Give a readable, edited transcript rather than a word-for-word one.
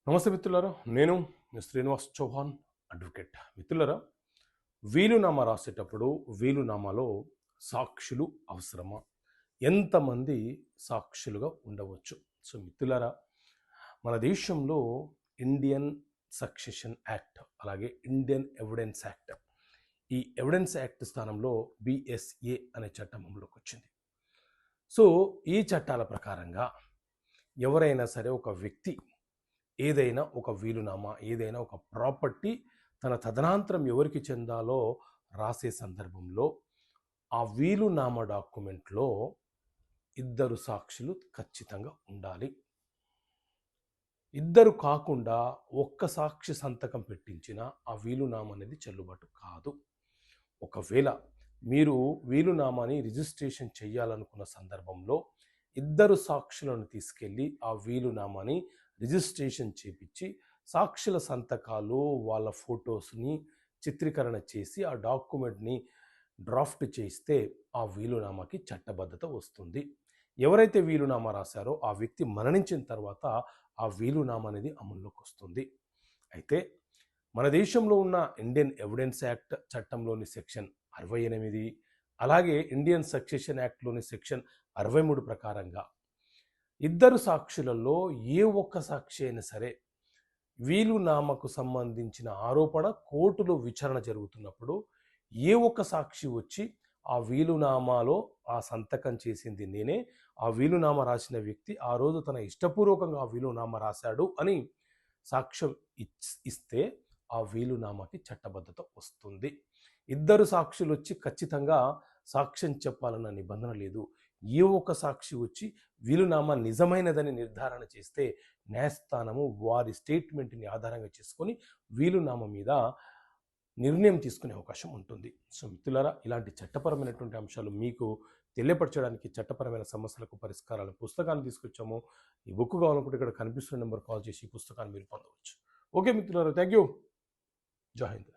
నమస్తే మిత్రులారా, నేను మీ శ్రీనివాస్ చౌహాన్ అడ్వకేట్. మిత్రులారా, వీలునామా రాసేటప్పుడు వీలునామాలో సాక్షులు అవసరమా? ఎంతమంది సాక్షులుగా ఉండవచ్చు? సో మిత్రులారా, మన దేశంలో ఇండియన్ సక్సెషన్ యాక్ట్, అలాగే ఇండియన్ ఎవిడెన్స్ యాక్ట్, ఈ ఎవిడెన్స్ యాక్ట్ స్థానంలో బిఎస్ఏ అనే చట్టం అమలులోకి వచ్చింది. సో ఈ చట్టాల ప్రకారంగా ఎవరైనా సరే ఒక వ్యక్తి ఏదైనా ఒక వీలునామా, ఏదైనా ఒక ప్రాపర్టీ తన తదనంతరం ఎవరికి చెందాలో రాసే సందర్భంలో ఆ వీలునామా డాక్యుమెంట్లో ఇద్దరు సాక్షులు ఖచ్చితంగా ఉండాలి. ఇద్దరు కాకుండా ఒక్క సాక్షి సంతకం పెట్టించిన ఆ వీలునామా అనేది చెల్లుబాటు కాదు. ఒకవేళ మీరు వీలునామాని రిజిస్ట్రేషన్ చేయాలనుకున్న సందర్భంలో ఇద్దరు సాక్షులను తీసుకెళ్ళి ఆ వీలునామాని రిజిస్ట్రేషన్ చేపించి సాక్షుల సంతకాలు వాళ్ళ ఫొటోస్ని చిత్రీకరణ చేసి ఆ డాక్యుమెంట్ని డ్రాఫ్ట్ చేస్తే ఆ వీలునామాకి చట్టబద్ధత వస్తుంది. ఎవరైతే వీలునామా రాశారో ఆ వ్యక్తి మరణించిన తర్వాత ఆ వీలునామా అనేది అమల్లోకి వస్తుంది. అయితే మన దేశంలో ఉన్న ఇండియన్ ఎవిడెన్స్ యాక్ట్ చట్టంలోని సెక్షన్ 68, అలాగే ఇండియన్ సక్సెషన్ యాక్ట్లోని సెక్షన్ 63 ప్రకారంగా ఇద్దరు సాక్షులలో ఏ ఒక్క సాక్షి అయినా సరే వీలునామాకు సంబంధించిన ఆరోపణ కోర్టులో విచారణ జరుగుతున్నప్పుడు ఏ ఒక్క సాక్షి వచ్చి ఆ వీలునామాలో ఆ సంతకం చేసింది నేనే, ఆ వీలునామా రాసిన వ్యక్తి ఆ రోజు తన ఇష్టపూర్వకంగా ఆ వీలునామా రాశాడు అని సాక్ష్యం ఇస్తే ఆ వీలునామాకి చట్టబద్ధత వస్తుంది. ఇద్దరు సాక్షులు వచ్చి ఖచ్చితంగా సాక్ష్యం చెప్పాలన్న నిబంధన లేదు. ఏ ఒక్క సాక్షి వచ్చి వీలునామా నిజమైనదని నిర్ధారణ చేస్తే న్యాయస్థానము వారి స్టేట్మెంట్ని ఆధారంగా చేసుకొని వీలునామా మీద నిర్ణయం తీసుకునే అవకాశం ఉంటుంది. సో మిత్రులారా, ఇలాంటి చట్టపరమైనటువంటి అంశాలు మీకు తెలియపరచడానికి, చట్టపరమైన సమస్యలకు పరిష్కారాల పుస్తకాన్ని తీసుకొచ్చాము. ఈ బుక్ కావాలనుకుంటే ఇక్కడ కనిపిస్తున్న నెంబర్ కాల్ చేసి ఈ పుస్తకాన్ని మీరు పొందవచ్చు. ఓకే మిత్రులారా, థ్యాంక్ యూ. జై హింద్.